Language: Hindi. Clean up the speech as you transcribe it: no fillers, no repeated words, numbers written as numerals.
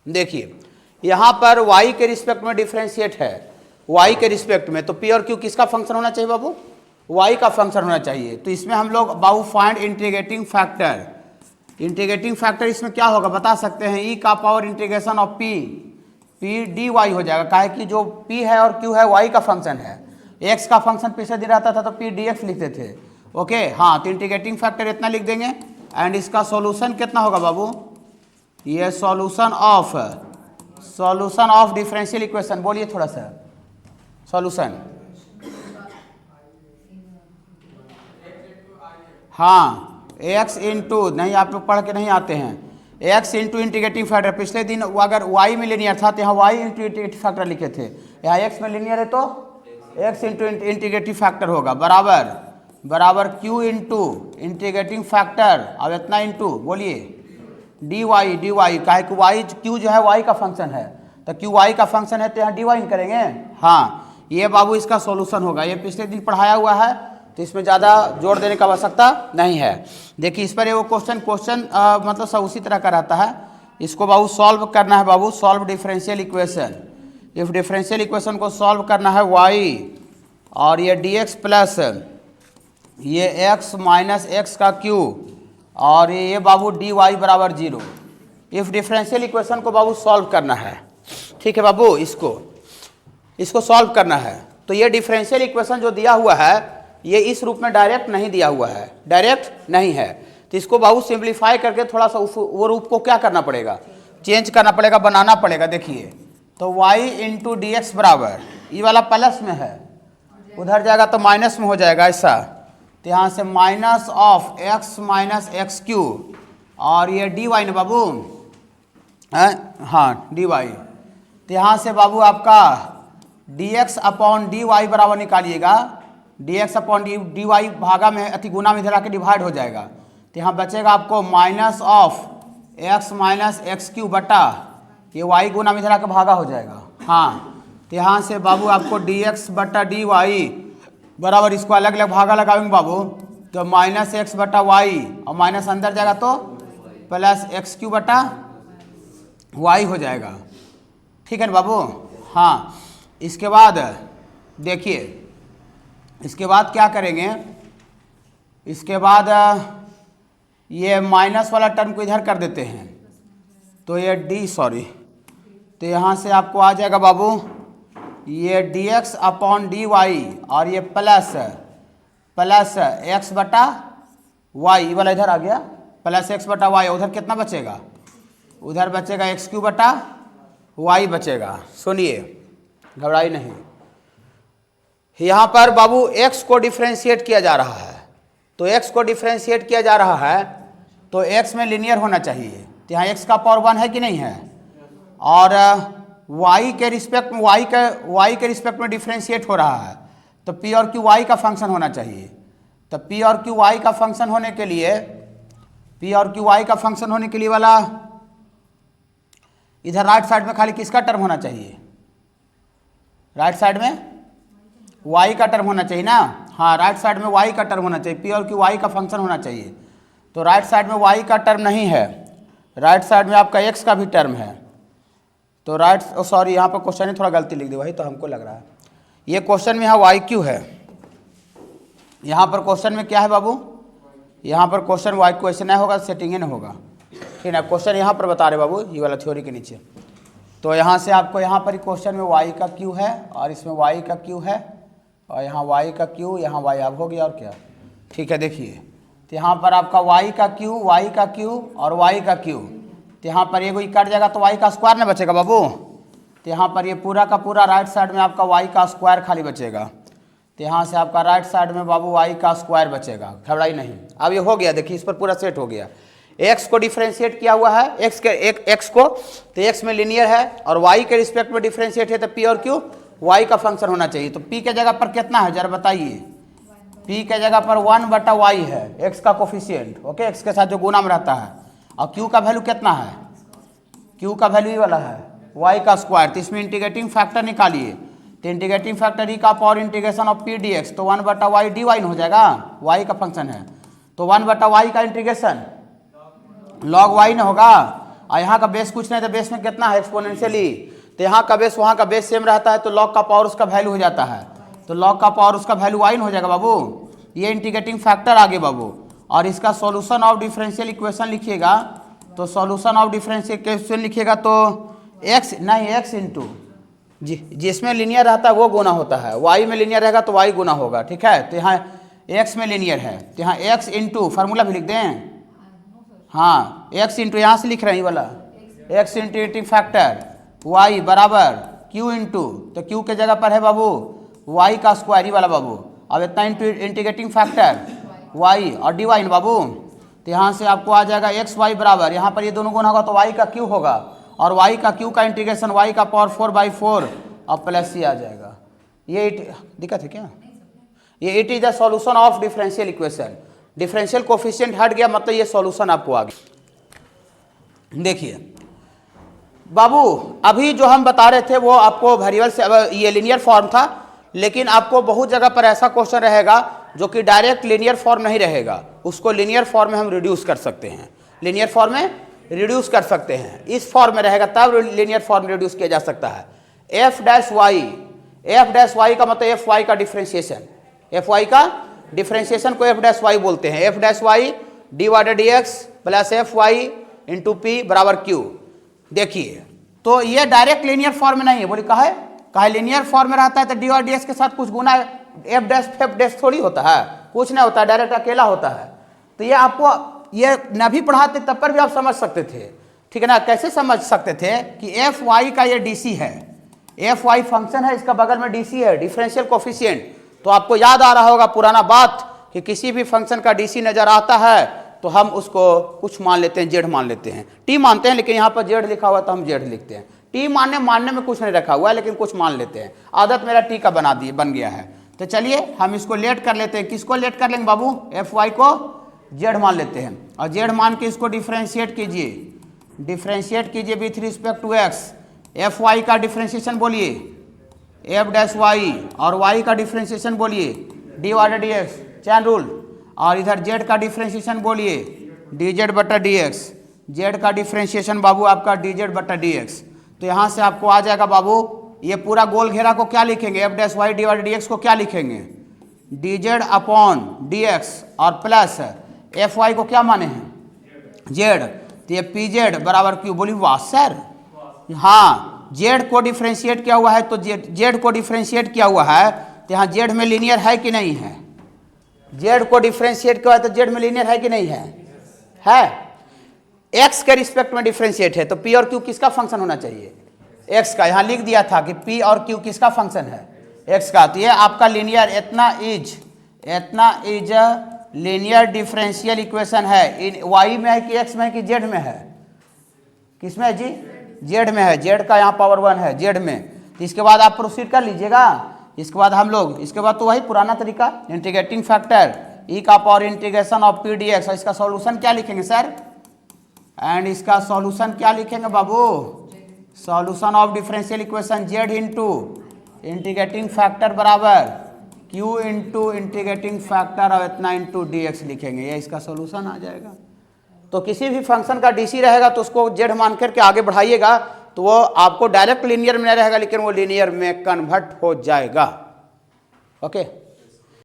देखिए यहाँ पर y के रिस्पेक्ट में डिफ्रेंशिएट है, y के रिस्पेक्ट में, तो p और q किसका फंक्शन होना चाहिए बाबू? y का फंक्शन होना चाहिए। तो इसमें हम लोग बाबू find integrating factor, integrating factor इसमें क्या होगा बता सकते हैं, e का power integration of p dy हो जाएगा, काहे कि जो p है और q है y का फंक्शन है, x का फंक्शन पिछले दिन रहता था तो p dx लिखते थे। ओके हाँ, तो इंटीग्रेटिंग फैक्टर इतना लिख देंगे एंड इसका सॉल्यूशन कितना होगा बाबू? ये सॉल्यूशन ऑफ डिफरेंशियल इक्वेशन, बोलिए थोड़ा सा सॉल्यूशन। हाँ x इंटू, नहीं आप लोग पढ़ के नहीं आते हैं, x इंटू इंटीग्रेटिंग फैक्टर, पिछले दिन अगर y में लीनियर था तो यहाँ y इंटू इंटीग्रेटिव फैक्टर लिखे थे, यहाँ x में लीनियर है तो x इंटू इंटीग्रेटिव फैक्टर होगा बराबर q इंटू इंटीग्रेटिंग फैक्टर, अब इतना इंटू बोलिए dy, काहे कि y q जो है y का फंक्शन है, तो q y का फंक्शन है तो यहाँ dy करेंगे। हाँ ये बाबू इसका सॉल्यूशन होगा, ये पिछले दिन पढ़ाया हुआ है तो इसमें ज़्यादा जोर देने का आवश्यकता नहीं है। देखिए इस पर ये वो क्वेश्चन मतलब सब उसी तरह का रहता है, इसको बाबू सॉल्व करना है बाबू, solve differential equation. If differential equation को सॉल्व करना है y और ये dx प्लस ये x माइनस एक्स का q और ये बाबू dy बराबर 0। इफ डिफरेंशियल इक्वेशन को बाबू सॉल्व करना है, ठीक है बाबू, इसको सॉल्व करना है। तो ये डिफरेंशियल इक्वेशन जो दिया हुआ है ये इस रूप में डायरेक्ट नहीं दिया हुआ है, डायरेक्ट नहीं है, तो इसको बाबू सिंप्लीफाई करके थोड़ा सा वो रूप को क्या करना पड़ेगा, चेंज करना पड़ेगा, बनाना पड़ेगा। देखिए तो y इंटू डी एक्स बराबर, ये वाला प्लस में है उधर जाएगा तो माइनस में हो जाएगा ऐसा, तो यहाँ से minus of x minus x Q और ये dy ना बाबू, हाँ dy, तो यहाँ से बाबू आपका dx अपॉन dy बराबर निकालिएगा, dx अपॉन dy भागा में अति गुना में इधर आके डिवाइड हो जाएगा, तो यहाँ बचेगा आपको minus of x minus x Q बटा ये y गुना में इधर आके भागा हो जाएगा। हाँ तो यहाँ से बाबू आपको dx बटा dy बराबर, इसको अलग अलग भागा लगाएंगे बाबू, तो माइनस एक्स बटा वाई और माइनस अंदर जाएगा तो प्लस एक्स क्यू बटा वाई हो जाएगा, ठीक है ना बाबू। हाँ इसके बाद देखिए, इसके बाद क्या करेंगे, इसके बाद ये माइनस वाला टर्म को इधर कर देते हैं, तो ये तो यहाँ से आपको आ जाएगा बाबू ये dx अपॉन dy और ये प्लस एक्स बटा वाई वाला इधर आ गया, प्लस एक्स बटा वाई, उधर कितना बचेगा, उधर बचेगा एक्स क्यू बटा वाई बचेगा। सुनिए घबराई नहीं, यहाँ पर बाबू x को डिफ्रेंशिएट किया जा रहा है, तो x को डिफ्रेंशिएट किया जा रहा है तो x में लिनियर होना चाहिए, तो यहाँ x का पावर 1 है कि नहीं है, और y के रिस्पेक्ट में y के रिस्पेक्ट में डिफ्रेंशिएट हो रहा है तो p और q y का फंक्शन होना चाहिए। तो p और q y का फंक्शन होने के लिए, p और q y का फंक्शन होने के लिए वाला इधर राइट साइड में खाली किसका टर्म होना चाहिए, राइट साइड में y का टर्म होना चाहिए ना। हाँ राइट साइड में y का टर्म होना चाहिए, p और q y का फंक्शन होना चाहिए, तो राइट साइड में y का टर्म नहीं है, राइट साइड में आपका x का भी टर्म है, तो राइट सॉरी यहाँ पर क्वेश्चन में थोड़ा गलती लिख दी, वही तो हमको लग रहा है, ये क्वेश्चन में यहाँ वाई क्यू है, यहाँ पर क्वेश्चन में क्या है बाबू, यहाँ पर क्वेश्चन वाई क्यू ऐसे नहीं होगा, सेटिंग ही नहीं होगा, ठीक है। क्वेश्चन यहाँ पर बता रहे बाबू ये वाला थ्योरी के नीचे, तो यहाँ से आपको यहाँ पर क्वेश्चन में वाई का क्यू है और इसमें वाई का क्यू है और यहाँ वाई का क्यू, यहाँ वाई अब हो गया और क्या, ठीक है। देखिए तो यहाँ पर आपका वाई का क्यू और वाई का क्यू, तो यहाँ पर ये कोई कट जाएगा तो वाई का स्क्वायर ना बचेगा बाबू, तो यहाँ पर ये पूरा का पूरा राइट साइड में आपका वाई का स्क्वायर खाली बचेगा, तो यहाँ से आपका राइट साइड में बाबू वाई का स्क्वायर बचेगा, घबराई नहीं। अब ये हो गया, देखिए इस पर पूरा सेट हो गया, एक्स को डिफ्रेंशिएट किया हुआ है, एक्स को, तो एक्स में लिनियर है और वाई के रिस्पेक्ट में डिफ्रेंशिएट है, तो पी और क्यू वाई का फंक्शन होना चाहिए। तो पी के जगह पर कितना है जरा बताइए, पी के जगह पर 1 बटा वाई है, एक्स का कोफिशिएंट, ओके, एक्स के साथ जो गुना में रहता है, और क्यू का वैल्यू कितना है, क्यू का वैल्यू ही वाला है वाई का स्क्वायर, तो इसमें इंटीग्रेटिंग फैक्टर निकालिए, तो इंटीग्रेटिंग फैक्टर ई का power integration of p d x, तो 1 बटा वाई डी वाई हो जाएगा, वाई का फंक्शन है, तो 1 बटा वाई का इंटीग्रेशन लॉग वाई न होगा, और यहाँ का बेस कुछ नहीं, तो बेस में कितना है एक्सपोनेंशियली, तो यहाँ का बेस वहाँ का बेस सेम रहता है, तो log का पावर उसका वैल्यू हो जाता है, तो log का पावर उसका वैल्यू y हो जाएगा बाबू। ये इंटीग्रेटिंग फैक्टर आगे बाबू। और इसका सॉल्यूशन ऑफ डिफरेंशियल इक्वेशन लिखिएगा, तो सॉल्यूशन ऑफ डिफरेंशियल इक्वेशन लिखिएगा तो x नहीं x इंटू जी जिसमें लीनियर रहता है वो गुना होता है, y में लीनियर रहेगा तो y गुना होगा, ठीक है। तो यहाँ x में लीनियर है तो यहाँ x इंटू फार्मूला भी लिख दें, हाँ x इंटू यहाँ से लिख रहे हैं ये वाला x इंटीग्रेटिंग फैक्टर y बराबर q इंटू, तो q के जगह पर है बाबू y का स्क्वायर ही वाला बाबू। अब इतना इंटू इंटीग्रेटिंग फैक्टर y और dy ना बाबू, तो यहाँ से आपको आ जाएगा एक्स वाई बराबर, यहाँ पर ये दोनों गुना होगा तो y का q होगा, और y का q का इंटीग्रेशन y का पावर 4/4 और प्लस c आ जाएगा। ये दिक्कत है क्या? ये it is the solution of differential equation. Differential coefficient हट गया मतलब ये सॉल्यूशन आपको आ गया। देखिए बाबू अभी जो हम बता रहे थे वो आपको वेरिएबल से ये लीनियर फॉर्म था, लेकिन आपको बहुत जगह पर ऐसा क्वेश्चन रहेगा जो कि डायरेक्ट लीनियर फॉर्म नहीं रहेगा, उसको लीनियर फॉर्म में हम रिड्यूस कर सकते हैं, लीनियर फॉर्म में रिड्यूस कर सकते हैं। इस फॉर्म में रहेगा तब लीनियर फॉर्म रिड्यूस किया जा सकता है। एफ डैश वाई का मतलब एफ वाई का डिफ्रेंशिएशन, एफ वाई का डिफ्रेंशिएशन को एफ डैश वाई बोलते हैं। F dash y divided d x plus f y into p बराबर क्यू। देखिए तो ये डायरेक्ट लीनियर फॉर्म में नहीं है, बोले कहा लीनियर फॉर्म में रहता है तो डी और डी एक्स के साथ कुछ गुना एफ डैश थोड़ी होता है, कुछ नहीं होता है, डायरेक्ट अकेला होता है। तो ये आपको ये न भी पढ़ाते तब पर भी आप समझ सकते थे, ठीक है ना। कैसे समझ सकते थे कि एफ वाई का ये डीसी है, एफ वाई फंक्शन है, इसका बगल में डीसी है डिफरेंशियल कोफिशिएंट। तो आपको याद आ रहा होगा पुराना बात कि किसी भी फंक्शन का डीसी नजर आता है तो हम उसको कुछ मान लेते हैं, जेड मान लेते हैं, टी मानते हैं, लेकिन यहाँ पर जेड लिखा हुआ तो हम जेड लिखते हैं। टी मानने में कुछ नहीं रखा हुआ है, लेकिन कुछ मान लेते हैं। आदत मेरा टी का बन गया है। तो चलिए हम इसको लेट कर लेते हैं। किसको लेट कर लेंगे बाबू? एफ वाई को जेड मान लेते हैं, और जेड मान के इसको डिफ्रेंशिएट कीजिए with respect to x. F y का डिफ्रेंशिएशन बोलिए एफ डैश वाई, और वाई का डिफ्रेंशिएशन बोलिए d y d x, chain rule. और इधर जेड का डिफ्रेंशिएशन बोलिए डी जेड बटा डी एक्स, जेड का डिफ्रेंशिएशन बाबू आपका डी जेड बटा डी एक्स। तो यहाँ से आपको आ जाएगा बाबू, ये पूरा गोल घेरा को क्या लिखेंगे? F dash y divided d x को क्या लिखेंगे? D z upon d x, और प्लस एफ वाई को क्या माने हैं? जेड, तो ये पी जेड बराबर क्यू। बोली वाह सर, हाँ जेड को डिफ्रेंशिएट किया हुआ है, तो जेड को डिफ्रेंशिएट किया हुआ है तो यहाँ जेड में लीनियर है कि नहीं है? जेड को डिफ्रेंशिएट किया है तो जेड में लीनियर है कि नहीं है? है। एक्स के रिस्पेक्ट में डिफ्रेंशिएट है तो पी और क्यू किसका फंक्शन होना चाहिए? एक्स का। यहाँ लिख दिया था कि पी और क्यू किसका फंक्शन है? एक्स का। तो ये आपका लीनियर इतना इज लीनियर डिफरेंशियल इक्वेशन है। वाई में है कि एक्स में है कि जेड में है? किस में है जी? जेड में है। जेड का यहाँ पावर 1 है जेड में। तो इसके बाद आप प्रोसीड कर लीजिएगा। इसके बाद हम लोग इसके बाद तो वही पुराना तरीका, इंटीग्रेटिंग फैक्टर ई का power integration of p d x. इसका सॉल्यूशन क्या लिखेंगे सर? एंड इसका सॉल्यूशन क्या लिखेंगे बाबू? Solution of differential equation z into integrating factor बराबर क्यू इंटू इंटीग्रेटिंग फैक्टर और इतना इंटू डी एक्स लिखेंगे, ये इसका सॉल्यूशन आ जाएगा। तो किसी भी फंक्शन का डीसी रहेगा तो उसको जेड मान करके आगे बढ़ाइएगा तो वो आपको डायरेक्ट लीनियर में नहीं रहेगा, लेकिन वो लीनियर में कन्वर्ट हो जाएगा। ओके।